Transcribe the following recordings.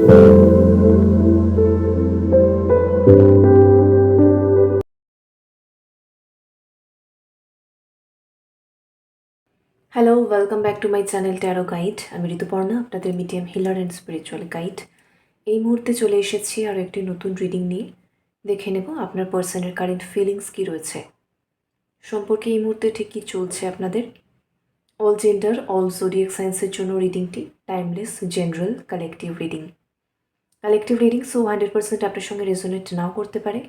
Hello, welcome back to my channel tarot guide. আমি ঋতুপর্ণা, আপনাদের medium healer and spiritual guide. এই মুহূর্তে চলে এসেছি আরও একটি নতুন রিডিং নিয়ে। দেখে নেব আপনার পার্সনের কারেন্ট ফিলিংস কী রয়েছে, সম্পর্কে এই মুহূর্তে ঠিক কী চলছে আপনাদের। অল জেন্ডার, অল জোডিয়াক সায়েন্সের জন্য রিডিংটি timeless, general, collective reading. Collective reading 100% আপনার সঙ্গে রেজোনেট নাও করতে পারে।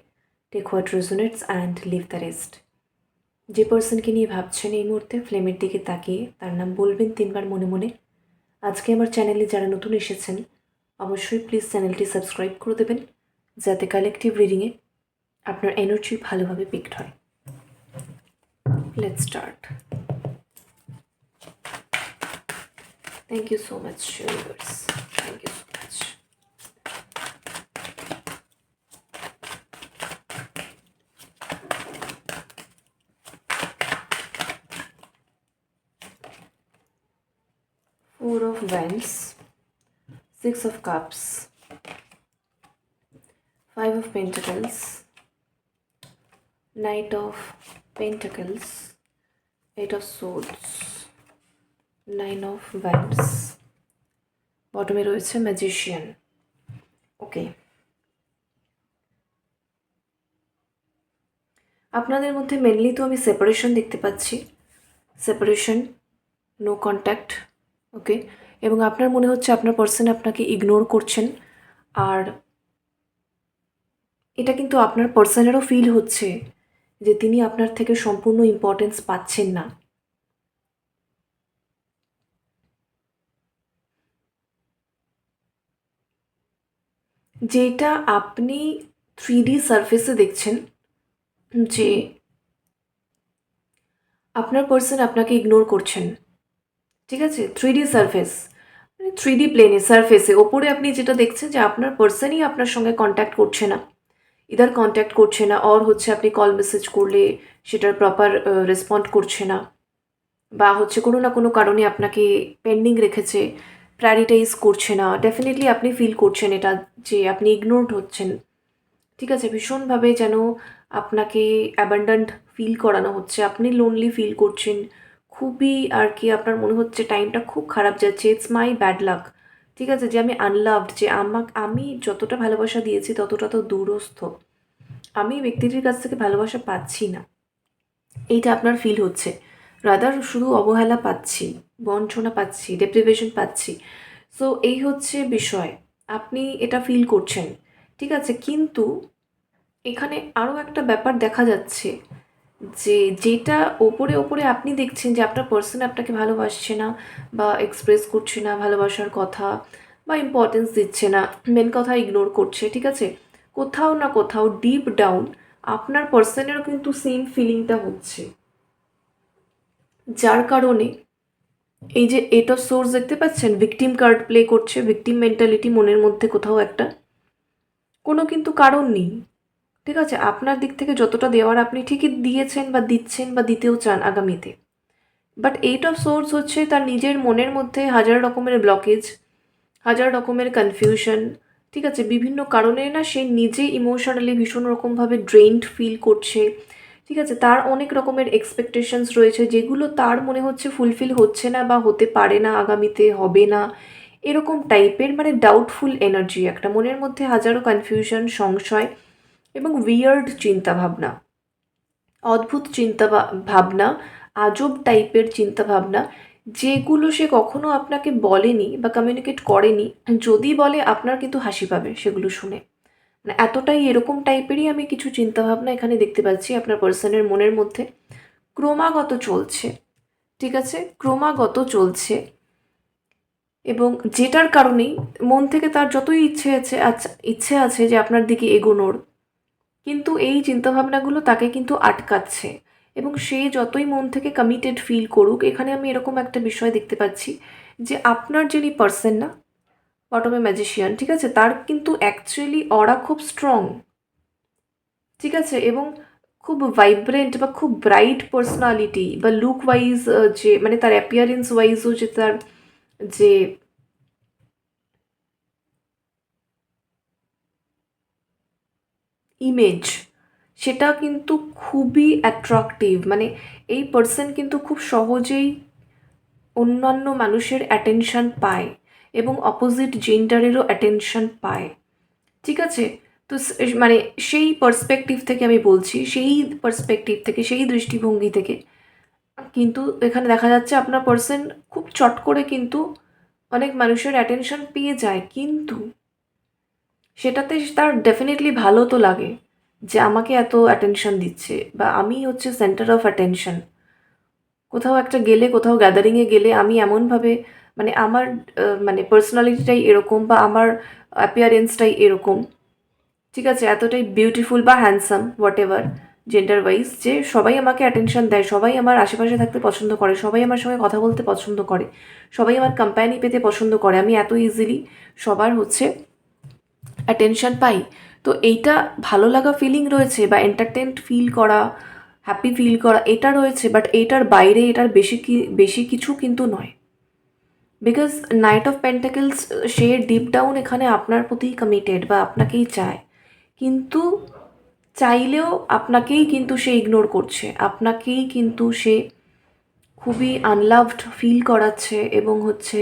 Take what resonates and leave the rest. যে পার্সনকে নিয়ে ভাবছেন এই মুহূর্তে, ফ্লেমের দিকে তাকিয়ে তার নাম বলবেন 3 বার মনে মনে। আজকে আমার চ্যানেলে যারা নতুন এসেছেন, অবশ্যই প্লিজ চ্যানেলটি সাবস্ক্রাইব করে দেবেন, যাতে কালেকটিভ রিডিংয়ে আপনার এনার্জি ভালোভাবে পিকড হয়। Let's start. Thank you so much universe, thank you so much. Four of Wands, Six of Cups, Five of Pentacles, Knight of Pentacles, Eight of Swords, Nine of Wands, বটমে রয়েছে magician. ওকে, আপনাদের মধ্যে mainly তো আমি separation দেখতে পাচ্ছি, separation, no contact. ওকে, এবং আপনার মনে হচ্ছে আপনার পার্সন আপনাকে ইগনোর করছেন, আর এটা কিন্তু আপনার পার্সনেরও ফিল হচ্ছে যে তিনি আপনার থেকে সম্পূর্ণ ইম্পর্টেন্স পাচ্ছেন না। যেটা আপনি 3D সারফেসে দেখছেন, যে আপনার পার্সন আপনাকে ইগনোর করছেন, ঠিক আছে, 3D সারফেস, মানে 3D প্লেনে, সারফেসে ওপরে আপনি যেটা দেখছেন যে আপনার পার্সনই আপনার সঙ্গে কন্ট্যাক্ট করছে না, ইদার কন্ট্যাক্ট করছে না, অর হচ্ছে আপনি কল মেসেজ করলে সেটার প্রপার রেসপন্ড করছে না, বা হচ্ছে কোনো না কোনো কারণে আপনাকে পেন্ডিং রেখেছে, প্রায়োরিটাইজ করছে না। ডেফিনেটলি আপনি ফিল করছেন এটা, যে আপনি ইগনোরড হচ্ছেন, ঠিক আছে, ভীষণভাবে যেন আপনাকে অ্যাবান্ডান্ট ফিল করানো হচ্ছে, আপনি লোনলি ফিল করছেন খুবই, আর কি আপনার মনে হচ্ছে টাইমটা খুব খারাপ যাচ্ছে, ইটস মাই ব্যাড লাক, ঠিক আছে, যে আমি আনলাভড, যে আমি যতটা ভালোবাসা দিয়েছি ততটা তো দূরস্থ, আমি ব্যক্তিটির কাছ থেকে ভালোবাসা পাচ্ছি না, এইটা আপনার ফিল হচ্ছে। রাদার শুধু অবহেলা পাচ্ছি, বঞ্চনা পাচ্ছি, ডেপ্রিভেশন পাচ্ছি। সো এই হচ্ছে বিষয়, আপনি এটা ফিল করছেন, ঠিক আছে। কিন্তু এখানে আরও একটা ব্যাপার দেখা যাচ্ছে, যে যেটা ওপরে ওপরে আপনি দেখছেন যে আপনার পার্সন আপনাকে ভালোবাসছে না, বা এক্সপ্রেস করছে না ভালোবাসার কথা, বা ইম্পর্টেন্স দিচ্ছে না, মেন কথা ইগনোর করছে, ঠিক আছে, কোথাও না কোথাও ডিপ ডাউন আপনার পার্সনেরও কিন্তু সেম ফিলিংটা হচ্ছে, যার কারণে এই যে এইট অফ সোর্স দেখতে পাচ্ছেন, ভিকটিম কার্ড প্লে করছে, ভিকটিম মেন্টালিটি মনের মধ্যে কোথাও একটা, কোনো কিন্তু কারণ নেই, ঠিক আছে, আপনার দিক থেকে যতটা দেওয়ার আপনি ঠিকই দিয়েছেন, বা দিচ্ছেন, বা দিতেও চান আগামীতে। বাট এইট অফ সোর্স হচ্ছে তার নিজের মনের মধ্যে হাজার রকমের ব্লকেজ, হাজার রকমের কনফিউশন, ঠিক আছে, বিভিন্ন কারণে না সে নিজে ইমোশনালি ভীষণ রকমভাবে ড্রেইনড ফিল করছে, ঠিক আছে, তার অনেক রকমের এক্সপেকটেশনস রয়েছে, যেগুলো তার মনে হচ্ছে ফুলফিল হচ্ছে না, বা হতে পারে না, আগামীতে হবে না, এরকম টাইপের, মানে ডাউটফুল এনার্জি একটা, মনের মধ্যে হাজারো কনফিউশন, সংশয় এবং উইয়ার্ড চিন্তাভাবনা, অদ্ভুত ভাবনা, আজব টাইপের চিন্তাভাবনা, যেগুলো সে কখনো আপনাকে বলেনি বা কমিউনিকেট করেনি, যদি বলে আপনার কিন্তু হাসি পাবে সেগুলো শুনে, মানে এতটাই এরকম টাইপেরই আমি কিছু চিন্তাভাবনা এখানে দেখতে পাচ্ছি আপনার পার্সনের মনের মধ্যে, ক্রমাগত চলছে, ঠিক আছে, ক্রমাগত চলছে, এবং যেটার কারণেই মন থেকে তার যতই ইচ্ছে আছে যে আপনার দিকে এগোনোর, কিন্তু এই চিন্তাভাবনাগুলো তাকে কিন্তু আটকাচ্ছে, এবং সে যতই মন থেকে কমিটেড ফিল করুক, এখানে আমি এরকম একটা বিষয় দেখতে পাচ্ছি, যে আপনার যিনি পার্সন না, বটমে ম্যাজিশিয়ান, ঠিক আছে, তার কিন্তু অ্যাকচুয়ালি অরা খুব স্ট্রং, ঠিক আছে, এবং খুব ভাইব্রেন্ট বা খুব ব্রাইট পার্সোনালিটি, বা লুক ওয়াইজ, যে মানে তার অ্যাপিয়ারেন্স ওয়াইজও যে তার যে ইমেজ, সেটা কিন্তু খুবই অ্যাট্রাকটিভ। মানে এই পার্সন কিন্তু খুব সহজেই অন্যান্য মানুষের অ্যাটেনশন পায় এবং অপোজিট জেন্ডারেরও অ্যাটেনশন পায়। ঠিক আছে? তো মানে সেই পার্সপেক্টিভ থেকে আমি বলছি, সেই পার্সপেক্টিভ থেকে, সেই দৃষ্টিভঙ্গি থেকে কিন্তু এখানে দেখা যাচ্ছে আপনার পার্সন খুব চট করে কিন্তু অনেক মানুষের অ্যাটেনশন পেয়ে যায়, কিন্তু সেটাতে তার ডেফিনেটলি ভালো তো লাগে যে আমাকে এত অ্যাটেনশন দিচ্ছে বা আমি হচ্ছে সেন্টার অফ অ্যাটেনশন। কোথাও একটা গেলে, কোথাও গ্যাদারিংয়ে গেলে আমি এমনভাবে, মানে আমার মানে পার্সোনালিটিটাই এরকম বা আমার অ্যাপিয়ারেন্সটাই এরকম, ঠিক আছে, এতটাই বিউটিফুল বা handsome what ever gender wise, যে সবাই আমাকে অ্যাটেনশন দেয়, সবাই আমার আশেপাশে থাকতে পছন্দ করে, সবাই আমার সঙ্গে কথা বলতে পছন্দ করে, সবাই আমার কোম্পানি পেতে পছন্দ করে, আমি এত ইজিলি সবার হচ্ছে অ্যাটেনশন পাই। তো এইটা ভালো লাগা ফিলিং রয়েছে বা এন্টারটেনড ফিল করা, হ্যাপি ফিল করা, এটা রয়েছে, বাট এইটার বাইরে এটার বেশি কিছু কিন্তু নয়। Because night of pentacles, say deep down এখানে আপনার প্রতি কমিটেড বা আপনাকেই চায়, কিন্তু চাইলেও আপনাকেই কিন্তু সে ইগনোর করছে, আপনাকেই কিন্তু সে খুবই আনলাভড ফিল করাচ্ছে এবং হচ্ছে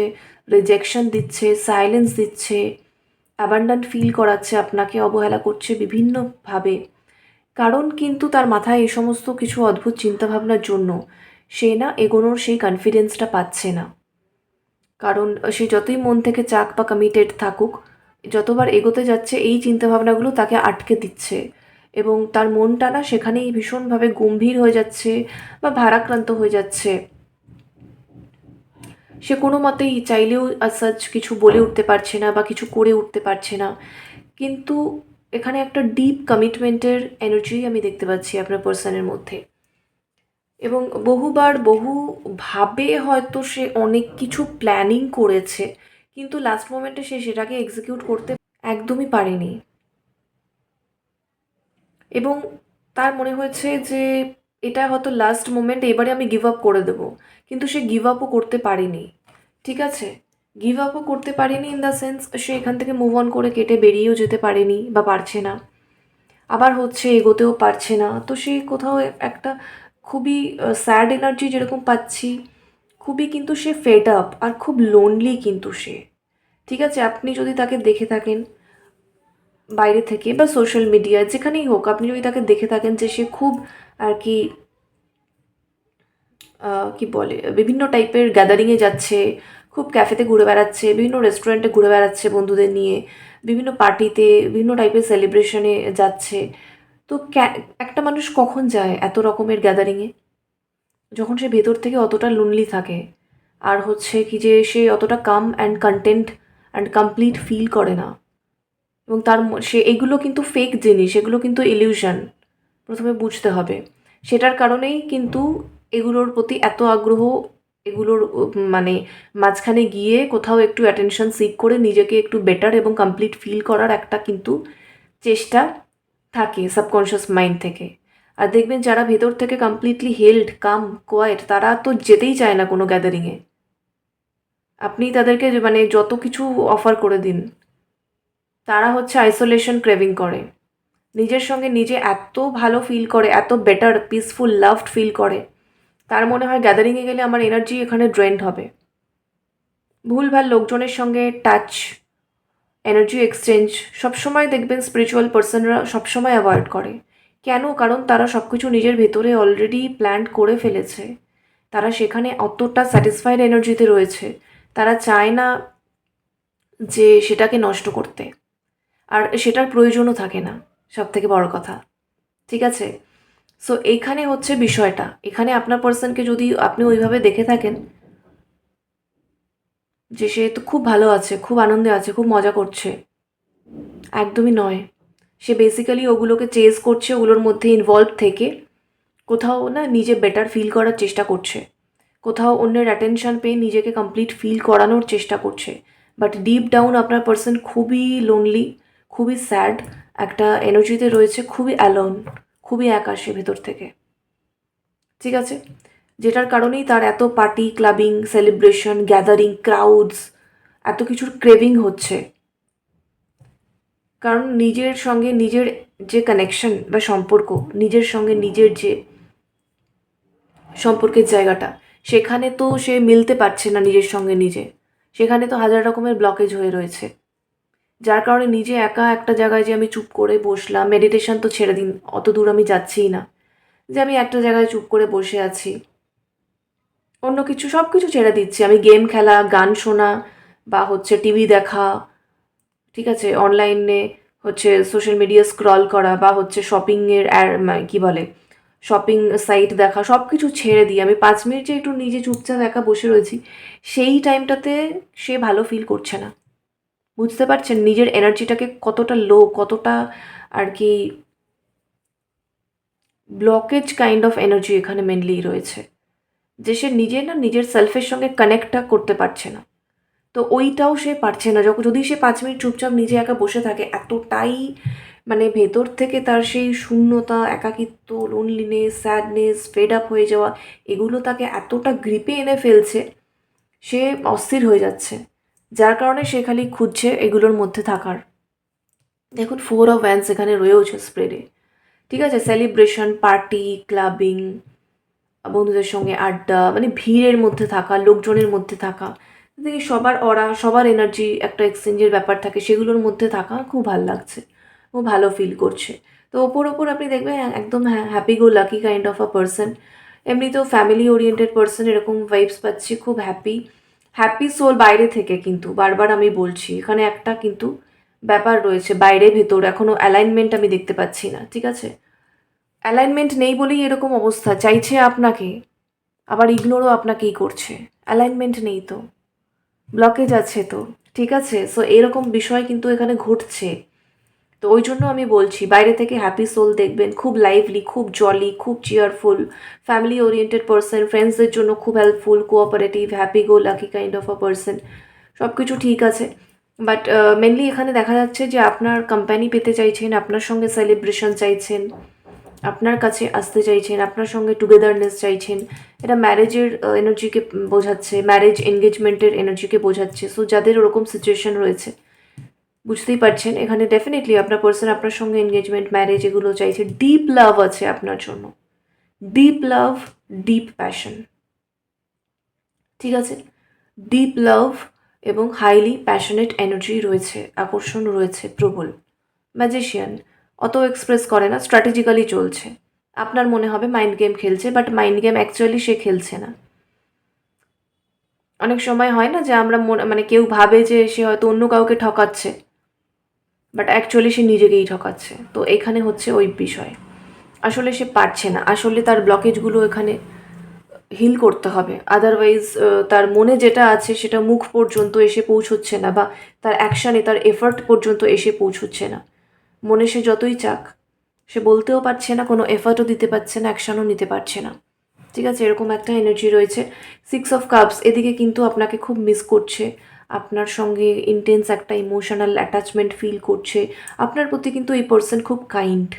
রিজেকশন দিচ্ছে, সাইলেন্স দিচ্ছে, অ্যাবান্ডান্ট ফিল করাচ্ছে, আপনাকে অবহেলা করছে বিভিন্নভাবে। কারণ কিন্তু তার মাথায় এই সমস্ত কিছু অদ্ভুত চিন্তাভাবনার জন্য সে না এগোনোর সেই কনফিডেন্সটা পাচ্ছে না। কারণ সে যতই মন থেকে চাক বা কমিটেড থাকুক, যতবার এগোতে যাচ্ছে এই চিন্তাভাবনাগুলো তাকে আটকে দিচ্ছে এবং তার মনটা না সেখানেই ভীষণভাবে গম্ভীর হয়ে যাচ্ছে বা ভারাক্রান্ত হয়ে যাচ্ছে। সে কোনো মতেই চাইলেও সাচ কিছু বলে উঠতে পারছে না বা কিছু করে উঠতে পারছে না। কিন্তু এখানে একটা ডিপ কমিটমেন্টের এনার্জি আমি দেখতে পাচ্ছি আপনার পার্সনের মধ্যে, এবং বহুভাবে হয়তো সে অনেক কিছু প্ল্যানিং করেছে, কিন্তু লাস্ট মোমেন্টে সে সেটাকে এক্সিকিউট করতে একদমই পারেনি এবং তার মনে হয়েছে যে এটা হয়তো লাস্ট মোমেন্ট, এবারে আমি গিভ আপ করে দেবো, কিন্তু সে গিভ আপও করতে পারেনি। ঠিক আছে, গিভ আপও করতে পারেনি ইন দ্য সেন্স সে এখান থেকে মুভ অন করে কেটে বেরিয়েও যেতে পারেনি বা পারছে না, আবার হচ্ছে এগোতেও পারছে না। তো সে কোথাও একটা খুবই স্যাড এনার্জি যেরকম পাচ্ছি, খুবই কিন্তু সে ফেড আপ আর খুব লোনলি কিন্তু সে। ঠিক আছে, আপনি যদি তাকে দেখে থাকেন বাইরে থেকে বা সোশ্যাল মিডিয়ায় যেখানেই হোক, আপনি যদি তাকে দেখে থাকেন যে সে খুব আর কি কি বলে বিভিন্ন টাইপের গ্যাদারিংয়ে যাচ্ছে, খুব ক্যাফেতে ঘুরে বেড়াচ্ছে, বিভিন্ন রেস্টুরেন্টে ঘুরে বেড়াচ্ছে বন্ধুদের নিয়ে, বিভিন্ন পার্টিতে, বিভিন্ন টাইপের সেলিব্রেশনে যাচ্ছে। তো একটা মানুষ কখন যায় এত রকমের গ্যাদারিংয়ে? যখন সে ভেতর থেকে অতটা লোনলি থাকে আর হচ্ছে কি যে সে অতটা calm and content and complete ফিল করে না, এবং সে এগুলো কিন্তু ফেক জিনিস, এগুলো কিন্তু ইলিউশন, প্রথমে বুঝতে হবে। সেটার কারণেই কিন্তু এগুলোর প্রতি এত আগ্রহ, এগুলোর মানে মাঝখানে গিয়ে কোথাও একটু অ্যাটেনশন সিক করে নিজেকে একটু বেটার এবং কমপ্লিট ফিল করার একটা কিন্তু চেষ্টা থাকে সাবকনশিয়াস মাইন্ড থেকে। আর দেখবেন যারা ভেতর থেকে কমপ্লিটলি হেল্ড, কাম, কোয়াইট, তারা তো যেতেই চায় না কোনো গ্যাদারিংয়ে। আপনি তাদেরকে মানে যত কিছু অফার করে দিন, তারা হচ্ছে আইসোলেশন ক্রেভিং করে, নিজের সঙ্গে নিজে এত ভালো ফিল করে, এত বেটার পিসফুল লাভড ফিল করে, তার মনে হয় গ্যাদারিংয়ে গেলে আমার এনার্জি এখানে ড্রেন্ড হবে। ভুলভাল লোকজনের সঙ্গে টাচ, এনার্জি এক্সচেঞ্জ সবসময় দেখবেন স্পিরিচুয়াল পার্সনরা সবসময় অ্যাভয়েড করে। কেন? কারণ তারা সব কিছু নিজের ভেতরে অলরেডি প্ল্যান করে ফেলেছে, তারা সেখানে অতটা স্যাটিসফাইড এনার্জিতে রয়েছে, তারা চায় না যে সেটাকে নষ্ট করতে, আর সেটার প্রয়োজনও থাকে না, সব থেকে বড় কথা। ঠিক আছে, সো এইখানে হচ্ছে বিষয়টা, এখানে আপনার পার্সনকে যদি আপনি ওইভাবে দেখে থাকেন যে সে তো খুব ভালো আছে, খুব আনন্দে আছে, খুব মজা করছে, একদমই নয়। সে বেসিক্যালি ওগুলোকে চেজ করছে, ওগুলোর মধ্যে ইনভলভ থেকে কোথাও না নিজে বেটার ফিল করার চেষ্টা করছে, কোথাও অন্যের অ্যাটেনশন পেয়ে নিজেকে কমপ্লিট ফিল করানোর চেষ্টা করছে। বাট ডিপ ডাউন আপনার পার্সন খুবই লোনলি, খুবই স্যাড একটা এনার্জিতে রয়েছে, খুবই অ্যালোন, খুবই একা সে ভেতর থেকে। ঠিক আছে, যেটার কারণেই তার এত party, clubbing, celebration, gathering, crowds, এত কিছুর ক্রেভিং হচ্ছে। কারণ নিজের সঙ্গে নিজের যে কানেকশন বা সম্পর্ক, নিজের সঙ্গে নিজের যে সম্পর্কের জায়গাটা, সেখানে তো সে মিলতে পারছে না নিজের সঙ্গে নিজে। সেখানে তো হাজার রকমের ব্লকেজ হয়ে রয়েছে, যার কারণে নিজে একা একটা জায়গায় যে আমি চুপ করে বসলাম, মেডিটেশন তো ছেড়ে দিন, অত দূর আমি যাচ্ছিই না, যে আমি একটা জায়গায় চুপ করে বসে আছি, অন্য কিছু সব কিছু ছেড়ে দিচ্ছি, আমি গেম খেলা, গান শোনা, বা হচ্ছে টিভি দেখা, ঠিক আছে, অনলাইনে হচ্ছে সোশ্যাল মিডিয়া স্ক্রল করা, বা হচ্ছে শপিংয়ের কি বলে শপিং সাইট দেখা, সব কিছু ছেড়ে দিয়ে আমি 5 মিনিট যে একটু নিজে চুপচাপ একা বসে রয়েছি, সেই টাইমটাতে সে ভালো ফিল করছে না। বুঝতে পারছেন নিজের এনার্জিটাকে কতটা লো, কতটা আর কি ব্লকেজ কাইন্ড অফ এনার্জি এখানে মেনলি রয়েছে, যে সে নিজে না নিজের সেলফের সঙ্গে কানেক্টটা করতে পারছে না। তো ওইটাও সে পারছে না, যখন যদি সে 5 মিনিট চুপচাপ নিজে একা বসে থাকে, এতটাই মানে ভেতর থেকে তার সেই শূন্যতা, একাকিত্ব, লোনলিনেস, স্যাডনেস, ফেড আপ হয়ে যাওয়া, এগুলো তাকে এতটা গ্রিপে এনে ফেলছে, সে অস্থির হয়ে যাচ্ছে, যার কারণে সে খালি খুঁজছে এগুলোর মধ্যে থাকার। দেখুন 4 of Wands এখানে রয়েওছে স্প্রেডে, ঠিক আছে, সেলিব্রেশন, পার্টি, ক্লাবিং, বন্ধুদের সঙ্গে আড্ডা, মানে ভিড়ের মধ্যে থাকা, লোকজনের মধ্যে থাকা, দেখি সবার অরা, সবার এনার্জি একটা এক্সচেঞ্জের ব্যাপার থাকে, সেগুলোর মধ্যে থাকা খুব ভালো লাগছে, ও ভালো ফিল করছে। তো ওপর ওপর আপনি দেখবেন একদম happy go lucky kind of a person, এমনিতেও ফ্যামিলি ওরিয়েন্টেড পার্সন, এরকম ভাইবস পাচ্ছি, খুব হ্যাপি, হ্যাপি সোল বাইরে থেকে, কিন্তু বারবার আমি বলছি এখানে একটা কিন্তু ব্যাপার রয়েছে, বাইরে ভেতর এখনও অ্যালাইনমেন্ট আমি দেখতে পাচ্ছি না, ঠিক আছে, অ্যালাইনমেন্ট নেই বলেই এরকম অবস্থা, চাইছে আপনাকে আবার ইগনোরও আপনাকেই করছে, অ্যালাইনমেন্ট নেই তো, ব্লকেজ আছে তো, ঠিক আছে, সো এরকম বিষয় কিন্তু এখানে ঘটছে। তো ওই জন্য আমি বলছি বাইরে থেকে হ্যাপি সোল দেখবেন, খুব লাইভলি, খুব জলি, খুব চেয়ারফুল, ফ্যামিলি ওরিয়েন্টেড পার্সন, ফ্রেন্ডসদের জন্য খুব helpful, cooperative, happy go lucky kind of a person, সব কিছু ঠিক আছে। বাট মেনলি এখানে দেখা যাচ্ছে যে আপনার কোম্পানি পেতে চাইছেন, আপনার সঙ্গে সেলিব্রেশন চাইছেন, আপনার কাছে আসতে চাইছেন, আপনার সঙ্গে টুগেদারনেস চাইছেন, এটা ম্যারেজের এনার্জিকে বোঝাচ্ছে, ম্যারেজ এনগেজমেন্টের এনার্জিকে বোঝাচ্ছে। সো যাদের ওরকম সিচুয়েশন রয়েছে, বুঝতেই পারছেন এখানে ডেফিনেটলি আপনার পার্সন আপনার সঙ্গে এনগেজমেন্ট, ম্যারেজ এগুলো চাইছে, ডিপ লাভ আছে আপনার জন্য, ডিপ লাভ, ডিপ প্যাশন, ঠিক আছে, ডিপ লাভ এবং হাইলি প্যাশনেট এনার্জি রয়েছে, আকর্ষণ রয়েছে প্রবল। ম্যাজিশিয়ান অত এক্সপ্রেস করে না, স্ট্র্যাটেজিক্যালি চলছে, আপনার মনে হবে মাইন্ড গেম খেলছে, বাট মাইন্ড গেম অ্যাকচুয়ালি সে খেলছে না। অনেক সময় হয় না যে আমরা মানে কেউ ভাবে যে সে হয়তো অন্য কাউকে ঠকাচ্ছে, বাট অ্যাকচুয়ালি সে নিজেকেই ঠকাচ্ছে। তো এখানে হচ্ছে ওই বিষয়, আসলে সে পারছে না, আসলে তার ব্লকেজগুলো এখানে হিল করতে হবে, আদারওয়াইজ তার মনে যেটা আছে সেটা মুখ পর্যন্ত এসে পৌঁছচ্ছে না, বা তার অ্যাকশানে, তার এফার্ট পর্যন্ত এসে পৌঁছচ্ছে না। মনে সে যতই চাক, সে বলতেও পারছে না, কোনো এফার্টও দিতে পারছে না, অ্যাকশানও নিতে পারছে না, ঠিক আছে, এরকম একটা এনার্জি রয়েছে। 6 of Cups এদিকে কিন্তু আপনাকে খুব মিস করছে, আপনার সঙ্গে ইন্টেন্স একটা ইমোশনাল অ্যাটাচমেন্ট ফিল করছে, আপনার প্রতি কিন্তু এই পার্সন খুব কাইন্ড,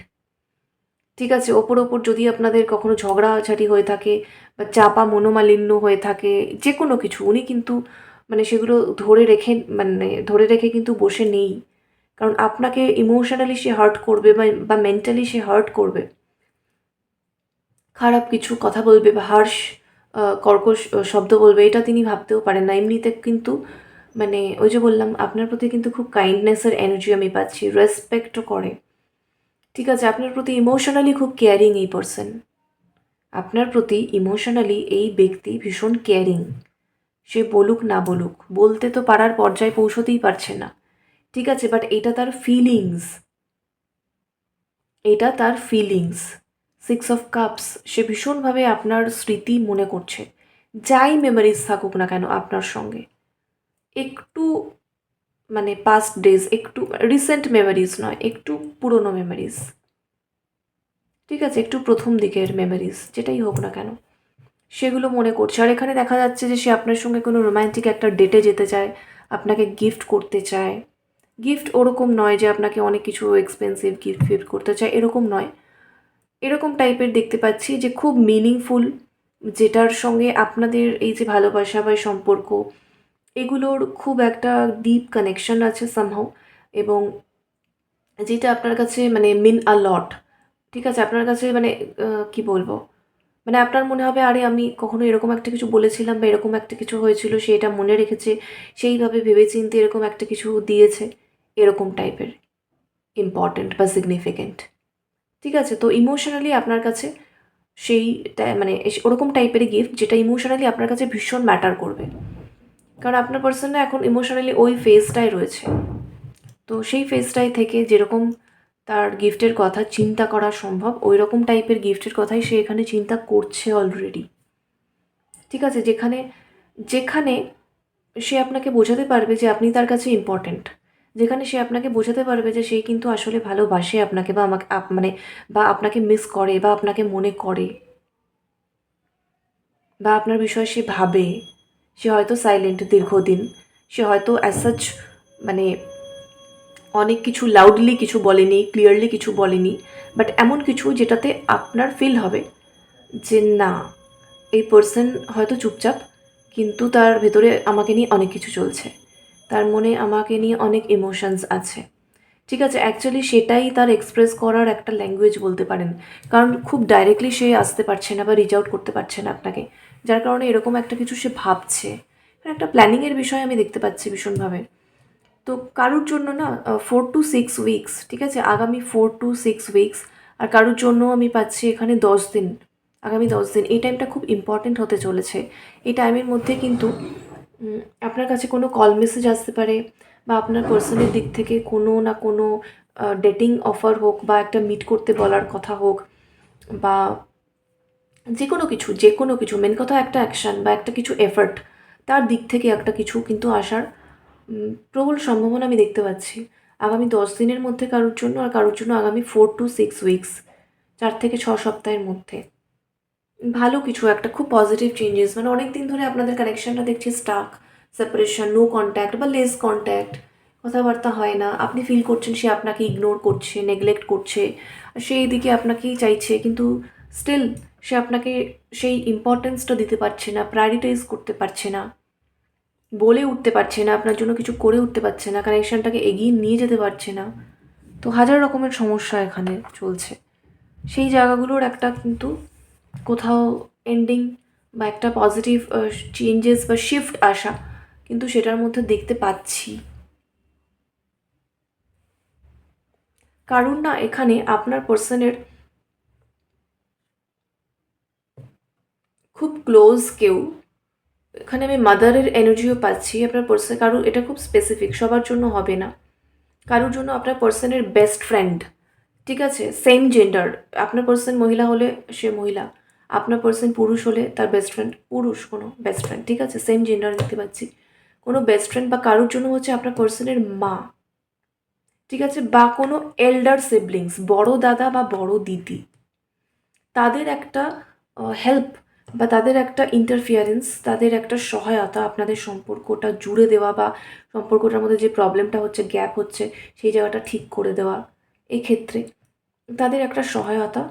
ঠিক আছে, ওপর ওপর যদি আপনাদের কখনো ঝগড়াঝাটি হয়ে থাকে বা চাপা মনোমালিন্য হয়ে থাকে, যে কোনো কিছু, উনি কিন্তু মানে সেগুলো ধরে রেখে কিন্তু বসে নেই, কারণ আপনাকে ইমোশনালি সে হার্ট করবে, বা মেন্টালি সে হার্ট করবে, খারাপ কিছু কথা বলবে, বা হার্শ কর্কশ শব্দ বলবে, এটা তিনি ভাবতেও পারেন না। এমনিতে কিন্তু মানে ওই যে বললাম আপনার প্রতি কিন্তু খুব কাইন্ডনেসের এনার্জি আমি পাচ্ছি, রেসপেক্টও করে, ঠিক আছে, আপনার প্রতি ইমোশনালি খুব কেয়ারিং এই পার্সন, আপনার প্রতি ইমোশনালি এই ব্যক্তি ভীষণ কেয়ারিং, সে বলুক না বলুক, বলতে তো পারার পর্যায়ে পৌঁছতেই পারছে না, ঠিক আছে, বাট এটা তার ফিলিংস, এটা তার ফিলিংস। 6 of Cups সে ভীষণভাবে আপনার স্মৃতি মনে করছে, যাই মেমোরিজ থাকুক না কেন আপনার সঙ্গে, একটু মানে পাস্ট ডেজ, একটু রিসেন্ট মেমোরিজ নয়, একটু পুরনো মেমোরিজ, ঠিক আছে, একটু প্রথম দিকের মেমোরিজ, যেটাই হোক না কেন, সেগুলো মনে করছে। আর এখানে দেখা যাচ্ছে যে সে আপনার সঙ্গে কোনো রোম্যান্টিক একটা ডেটে যেতে চায়, আপনাকে গিফট করতে চায়, গিফট ওরকম নয় যে আপনাকে অনেক কিছু এক্সপেন্সিভ গিফট ফিফট করতে চায়, এরকম নয়, এরকম টাইপের দেখতে পাচ্ছি যে খুব মিনিংফুল, যেটার সঙ্গে আপনাদের এই যে ভালোবাসা বা সম্পর্ক, এগুলোর খুব একটা ডিপ কানেকশন আছে সামহাউ, এবং যেটা আপনার কাছে মানে মিন আ লট, ঠিক আছে? আপনার কাছে মানে কি বলবো? মানে আপনার মনে হবে আরে আমি কখনো এরকম একটা কিছু বলেছিলাম বা এরকম একটা কিছু হয়েছিল, সে এটা মনে রেখেছে, সেইভাবে ভেবেচিন্তে এরকম একটা কিছু দিয়েছে, এরকম টাইপের ইম্পর্ট্যান্ট বা সিগনিফিক্যান্ট। ঠিক আছে? তো ইমোশনালি আপনার কাছে সেইটা মানে ওরকম টাইপেরই গিফট যেটা ইমোশনালি আপনার কাছে ভীষণ ম্যাটার করবে। কারণ আপনার পার্সন না এখন ইমোশনালি ওই ফেজটায় রয়েছে। তো সেই ফেজটায় থেকে যেরকম তার গিফটের কথা চিন্তা করা সম্ভব, ওই রকম টাইপের গিফটের কথাই সে এখানে চিন্তা করছে অলরেডি। ঠিক আছে? যেখানে যেখানে সে আপনাকে বোঝাতে পারবে যে আপনি তার কাছে ইম্পর্ট্যান্ট। যেখানে সে আপনাকে বোঝাতে পারবে যে সে কিন্তু আসলে ভালোবাসে আপনাকে বা আমাকে মানে বা আপনাকে মিস করে বা আপনাকে মনে করে বা আপনার বিষয়ে সে ভাবে। সে হয়তো সাইলেন্ট দীর্ঘদিন। সে হয়তো অ্যাজ সাচ মানে অনেক কিছু লাউডলি কিছু বলেনি, ক্লিয়ারলি কিছু বলেনি। বাট এমন কিছু যেটাতে আপনার ফিল হবে যে না, এই পার্সন হয়তো চুপচাপ, কিন্তু তার ভেতরে আমাকে নিয়ে অনেক কিছু চলছে। তার মনে আমাকে নিয়ে অনেক ইমোশনস আছে। ঠিক আছে? অ্যাকচুয়ালি সেটাই তার এক্সপ্রেস করার একটা ল্যাঙ্গুয়েজ বলতে পারেন। কারণ খুব ডাইরেক্টলি সে আসতে পারছে না বা রিচ আউট করতে পারছে না আপনাকে। যার কারণে এরকম একটা কিছু সে ভাবছে। একটা প্ল্যানিংয়ের বিষয় আমি দেখতে পাচ্ছি ভীষণভাবে। তো কারুর জন্য না 4 to 6 উইকস, ঠিক আছে? আগামী 4 to 6 উইকস। আর কারুর জন্য আমি পাচ্ছি এখানে 10 দিন। আগামী 10 দিন। এই টাইমটা খুব ইম্পর্ট্যান্ট হতে চলেছে। এই টাইমের মধ্যে কিন্তু আপনার কাছে কোনো কল মেসেজ আসতে পারে বা আপনার পার্সনের দিক থেকে কোনো না কোনো ডেটিং অফার হোক বা একটা মিট করতে বলার কথা হোক বা যে কোনো কিছু মেন কথা একটা অ্যাকশান বা একটা কিছু এফার্ট তার দিক থেকে একটা কিছু কিন্তু আসার প্রবল সম্ভাবনা আমি দেখতে পাচ্ছি আগামী 10 দিনের মধ্যে কারোর জন্য, আর কারোর জন্য আগামী 4 to 6 উইকস, 4 থেকে 6 সপ্তাহের মধ্যে ভালো কিছু একটা খুব পজিটিভ চেঞ্জেস। মানে অনেক দিন ধরে আপনাদের কানেকশনটা দেখছি স্টাক, সেপারেশন, নো কন্ট্যাক্ট বা লেস কন্ট্যাক্ট, কথাবার্তা হয় না। আপনি ফিল করছেন সে আপনাকে ইগনোর করছে, নেগলেক্ট করছে, আর সেই দিকে আপনাকেই চাইছে, কিন্তু স্টিল সে আপনাকে সেই ইম্পর্টেন্সটা দিতে পারছে না, প্রায়োরিটাইজ করতে পারছে না, বলে উঠতে পারছে না, আপনার জন্য কিছু করে উঠতে পারছে না, কানেকশনটাকে এগিয়ে নিয়ে যেতে পারছে না। তো হাজার রকমের সমস্যা এখানে চলছে। সেই জায়গাগুলোর একটা কিন্তু কোথাও এন্ডিং বা একটা পজিটিভ চেঞ্জেস বা শিফট আসা কিন্তু সেটার মধ্যে দেখতে পাচ্ছি। কারণ না এখানে আপনার পার্সনের খুব ক্লোজ কেউ, এখানে আমি মাদারের এনার্জিও পাচ্ছি আপনার পার্সন। কারণ এটা খুব স্পেসিফিক, সবার জন্য হবে না। কারোর জন্য আপনার পার্সনের বেস্ট ফ্রেন্ড, ঠিক আছে? সেম জেন্ডার, আপনার পার্সন মহিলা হলে সে মহিলা, আপনার পার্সন পুরুষ হলে তার বেস্ট ফ্রেন্ড পুরুষ, কোনো বেস্ট ফ্রেন্ড, ঠিক আছে? সেম জেন্ডার দেখতে পাচ্ছি। কোনো বেস্ট ফ্রেন্ড বা কারোর জন্য হচ্ছে আপনার পার্সনের মা, ঠিক আছে? বা কোনো এল্ডার সিবলিংস, বড় দাদা বা বড় দিদি, তাদের একটা হেল্প বা তাদের একটা ইন্টারফিয়ারেন্স, তাদের একটা সহায়তা আপনাদের সম্পর্কটা জুড়ে দেওয়া বা সম্পর্কটার মধ্যে যে প্রবলেমটা হচ্ছে, গ্যাপ হচ্ছে, সেই জায়গাটা ঠিক করে দেওয়া, এই ক্ষেত্রে তাদের একটা সহায়তা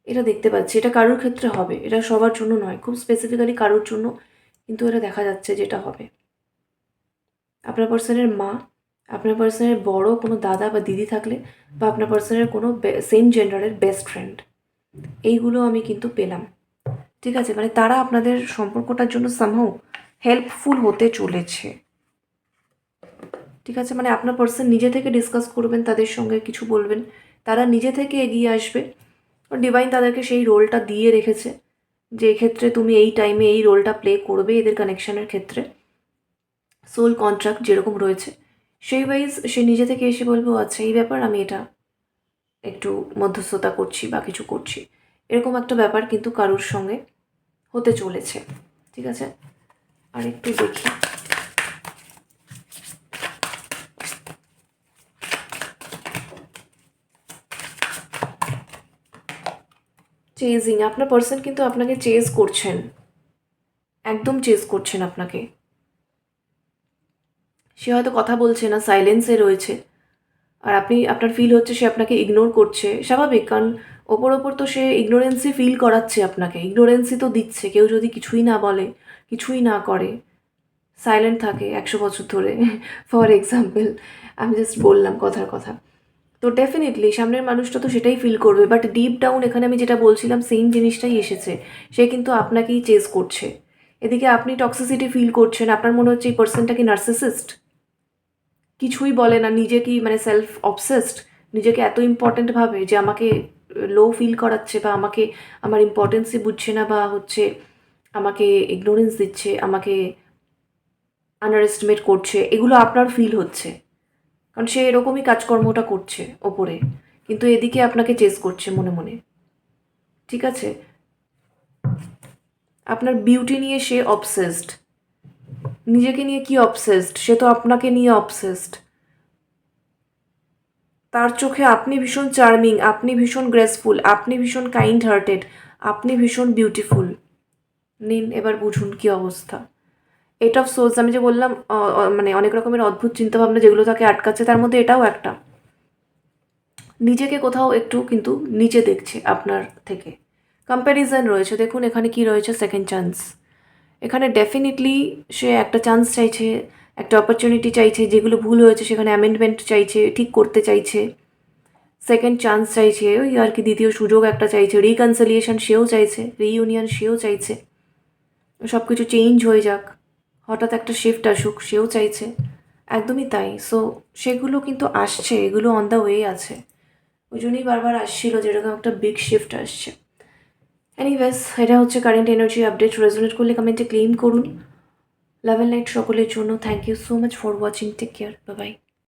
এটা দেখতে পাচ্ছি। এটা কারোর ক্ষেত্রে হবে, এটা সবার জন্য নয়, খুব স্পেসিফিক্যালি কারোর জন্য কিন্তু এটা দেখা যাচ্ছে যেটা হবে। আপনার পার্সনের মা, আপনার পার্সনের বড় কোনো দাদা বা দিদি থাকলে, বা আপনার পার্সনের কোনো সেম জেন্ডারের বেস্ট ফ্রেন্ড, এইগুলো আমি কিন্তু পেলাম। ঠিক আছে? মানে তারা আপনাদের সম্পর্কটার জন্য সামহাউ হেল্পফুল হতে চলেছে। ঠিক আছে? মানে আপনার পার্সন নিজে থেকে ডিসকাস করবেন, তাদের সঙ্গে কিছু বলবেন, তারা নিজে থেকে এগিয়ে আসবে। ডিভাইন তাদেরকে সেই রোলটা দিয়ে রেখেছে যে এক্ষেত্রে তুমি এই টাইমে এই রোলটা প্লে করবে এদের কানেকশনের ক্ষেত্রে। সোল কন্ট্রাক্ট যেরকম রয়েছে সেই ওয়াইজ সে নিজে থেকে এসে বলবে ও আচ্ছা এই ব্যাপার, আমি এটা একটু মধ্যস্থতা করছি বা কিছু করছি, এরকম একটা ব্যাপার কিন্তু কারুর সঙ্গে হতে চলেছে। ঠিক আছে? আর একটু দেখি চেজিং, আপনার পার্সন কিন্তু আপনাকে চেজ করছেন, একদম চেজ করছেন আপনাকে। সে হয়তো কথা বলছে না, সাইলেন্সে রয়েছে, আর আপনি আপনার ফিল হচ্ছে সে আপনাকে ইগনোর করছে। স্বাভাবিক, কারণ ওপর ওপর তো সে ইগনোরেন্সই ফিল করাচ্ছে আপনাকে, ইগনোরেন্সই তো দিচ্ছে। কেউ যদি কিছুই না বলে, কিছুই না করে, সাইলেন্ট থাকে 100 বছর ধরে ফর এক্সাম্পল, আমি জাস্ট বললাম কথার কথা, তো ডেফিনেটলি সামনের মানুষটা তো সেটাই ফিল করবে, বাট ডিপ ডাউন এখানে আমি যেটা বলছিলাম সেম জিনিসটাই এসেছে, সে কিন্তু আপনাকেই চেজ করছে। এদিকে আপনি টক্সিসিটি ফিল করছেন, আপনার মনে হচ্ছে এই পার্সনটা কি নার্সিসিস্ট, কিছুই বলে না, নিজে কি মানে সেলফ অবসেসড, নিজেকে এত ইম্পর্ট্যান্ট ভাবে যে আমাকে লো ফিল করাচ্ছে, বা আমাকে আমার ইম্পর্টেন্সই বুঝছে না, বা হচ্ছে আমাকে ইগনোরেন্স দিচ্ছে, আমাকে আন্ডার এস্টিমেট করছে, এগুলো আপনার ফিল হচ্ছে, কারণ সে এরকমই কাজকর্মটা করছে ওপরে, কিন্তু এদিকে আপনাকে চেস করছে মনে মনে। ঠিক আছে, আপনার বিউটি নিয়ে সে অবসেসড, নিজেকে নিয়ে কি অবসেসড, সে তো আপনাকে নিয়ে অবসেসড। তার চোখে আপনি ভীষণ চার্মিং, আপনি ভীষণ গ্রেসফুল, আপনি ভীষণ কাইন্ড হার্টেড, আপনি ভীষণ বিউটিফুল। নিন এবার বুঝুন কি অবস্থা। এইট অফ সোলস, আমি যে বললাম মানে অনেক রকমের অদ্ভুত চিন্তাভাবনা যেগুলো তাকে আটকাচ্ছে, তার মধ্যে এটাও একটা। নিজেকে কোথাও একটু কিন্তু নিচে দেখছে আপনার থেকে, কম্প্যারিজন রয়েছে। দেখুন এখানে কি রয়েছে, সেকেন্ড চান্স। এখানে ডেফিনেটলি সে একটা চান্স চাইছে, একটা অপরচুনিটি চাইছে, যেগুলো ভুল হয়েছে সেখানে অ্যামেন্ডমেন্ট চাইছে, ঠিক করতে চাইছে, সেকেন্ড চান্স চাইছে, ওই আর কি দ্বিতীয় সুযোগ একটা চাইছে, রিকনসিলিয়েশন সেও চাইছে, রিইউনিয়ন সেও চাইছে, সব কিছু চেঞ্জ হয়ে যাক, হঠাৎ একটা শিফট আসুক সেও চাইছে। একদমই তাই। সো সেগুলো কিন্তু আসছে, এগুলো অন দ্য ওয়ে আছে, ওই জন্যই বারবার আসছিল যেরকম একটা বিগ শিফট আসছে। এনিওয়েজ, এটা হচ্ছে কারেন্ট এনার্জি আপডেট। রেজোনেট করলে কমেন্টে ক্লেম করুন। লাভ অ্যান্ড লাইট সকলের জন্য। Thank you so much for watching. Take care, bye by.